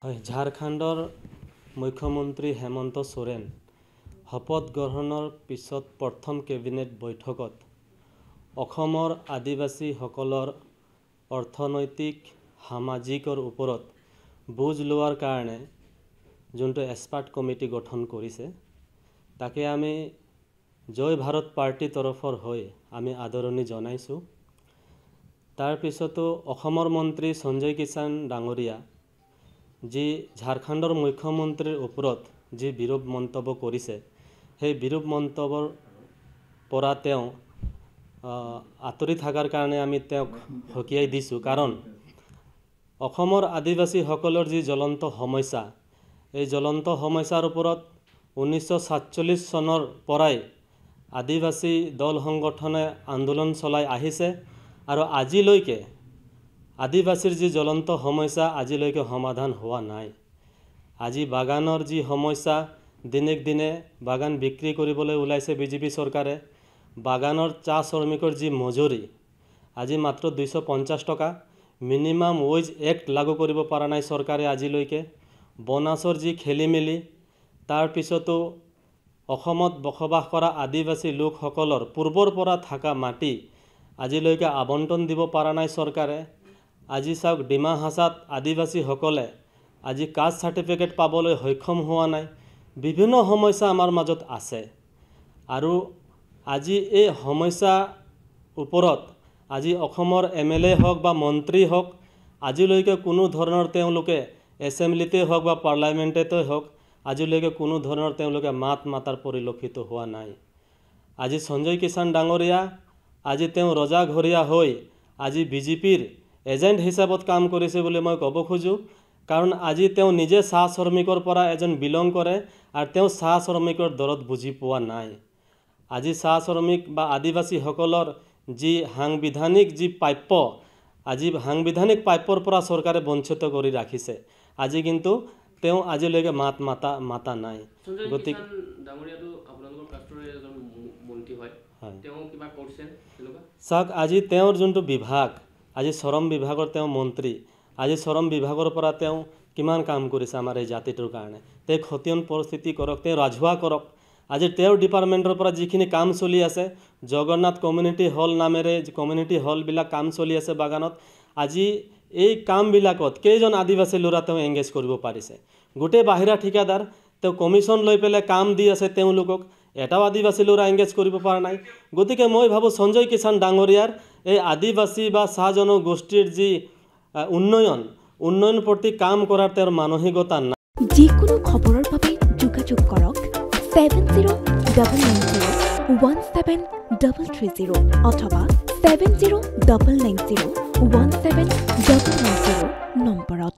ঝাৰখণ্ডৰ মুখ্যমন্ত্ৰী হেমন্ত সোৰেন শপত গ্ৰহণৰ পিছত প্ৰথম কেবিনেট বৈঠকত অসমৰ আদিবাসীসকলৰ অৰ্থনৈতিক সামাজিকৰ ওপৰত বুজ লোৱাৰ কাৰণে যোনটো এক্সপাৰ্ট কমিটি গঠন কৰিছে তাকে আমি জয় ভাৰত পাৰ্টি তৰফৰ হৈ আমি আদৰণি জনাইছো। তাৰ পিছতো অসমৰ মন্ত্ৰী সঞ্জয় কিষাণ ডাঙৰীয়া যি ঝাৰখণ্ডৰ মুখ্যমন্ত্ৰীৰ ওপৰত যি বিৰূপ মন্তব্য কৰিছে সেই বিৰূপ মন্তব্যৰ পৰা তেওঁ আঁতৰি থকাৰ কাৰণে আমি তেওঁক হকিয়াই দিছো। কাৰণ অসমৰ আদিবাসীসকলৰ যি জ্বলন্ত সমস্যা এই জ্বলন্ত সমস্যাৰ ওপৰত 1947 চনৰ পৰাই আদিবাসী দল সংগঠনে আন্দোলন চলাই আহিছে আৰু আজিলৈকে আদিবাসীৰ যি জ্বলন্ত সমস্যা আজিলৈকে সমাধান হোৱা নাই। আজি বাগানৰ যি সমস্যা দিনক দিনে বাগান বিক্ৰী কৰিবলৈ ওলাইছে বিজেপি চৰকাৰে, বাগানৰ চাহ শ্ৰমিকৰ যি মজুৰি আজি মাত্ৰ 250 টকা, মিনিমাম ৱেজ এক্ট লাগু কৰিব পৰা নাই চৰকাৰে আজিলৈকে, বনাছৰ যি খেলিমেলি, তাৰ পিছতো অসমত বসবাস কৰা আদিবাসী লোকসকলৰ পূৰ্বৰ পৰা থকা মাটি আজিলৈকে আবণ্টন দিব পৰা নাই চৰকাৰে। আজি চাওক ডিমা হাছাত আদিবাসীসকলে আজি কাষ্ট সাৰ্টিফিকেট পাবলৈ সক্ষম হোৱা নাই। বিভিন্ন সমস্যা আমাৰ মাজত আছে আৰু আজি এই সমস্যা ওপৰত আজি অসমৰ MLA হওক বা মন্ত্ৰী হওক আজিলৈকে কোনো ধৰণৰ তেওঁলোকে এছেম্বলিতে হওক বা পাৰ্লামেণ্টতে হওক আজিলৈকে কোনো ধৰণৰ তেওঁলোকে মাত মাতাৰ পৰিলক্ষিত হোৱা নাই। আজি সঞ্জয় কিষাণ ডাঙৰীয়া আজি তেওঁ ৰজাঘৰীয়া হৈ আজি বিজেপিৰ এজেণ্ট হিচাপত কাম কৰিছে বুলি মই ক'ব খোজো। কাৰণ আজি তেওঁ নিজে চাহ শ্ৰমিকৰ পৰা এজন বিলং কৰে আৰু তেওঁ চাহ শ্ৰমিকৰ দৰত বুজি পোৱা নাই। আজি চাহ শ্ৰমিক বা আদিবাসীসকলৰ যি সাংবিধানিক যি প্ৰাপ্য আজি সাংবিধানিক প্ৰাপ্যৰ পৰা চৰকাৰে বঞ্চিত কৰি ৰাখিছে। আজি কিন্তু তেওঁ আজিলৈকে মাতা নাই। গতিকে চাওক আজি তেওঁৰ যোনটো বিভাগ আজি শ্ৰম বিভাগৰ তেওঁ মন্ত্ৰী, আজি শ্ৰম বিভাগৰ পৰা তেওঁ কিমান কাম কৰিছে আমাৰ এই জাতিটোৰ কাৰণে, তেওঁ খতিয়ান পৰিস্থিতি কৰক, তেওঁ ৰাজহুৱা কৰক। আজি তেওঁৰ ডিপাৰ্টমেণ্টৰ পৰা যিখিনি কাম চলি আছে জগন্নাথ কমিউনিটি হল নামেৰে কমিউনিটি হলবিলাক কাম চলি আছে বাগানত, আজি এই কামবিলাকত কেইজন আদিবাসী ল'ৰা তেওঁ এংগেজ কৰিব পাৰিছে। গোটেই বাহিৰা ঠিকাদাৰ তেওঁ কমিশ্যন লৈ পেলাই কাম দি আছে, তেওঁলোকক এটাও আদিবাসী ল'ৰা এংগেজ কৰিব পৰা নাই। গতিকে মই ভাবোঁ সঞ্জয় কিষাণ ডাঙৰীয়াৰ এই আদিবাসী বা চাহ জনগোষ্ঠীৰ যি উন্নয়ন প্ৰতি কাম কৰাৰ তেওঁৰ মানসিকতা নাই। যিকোনো খবৰৰ বাবে যোগাযোগ কৰক 7099017330 অথবা 70990173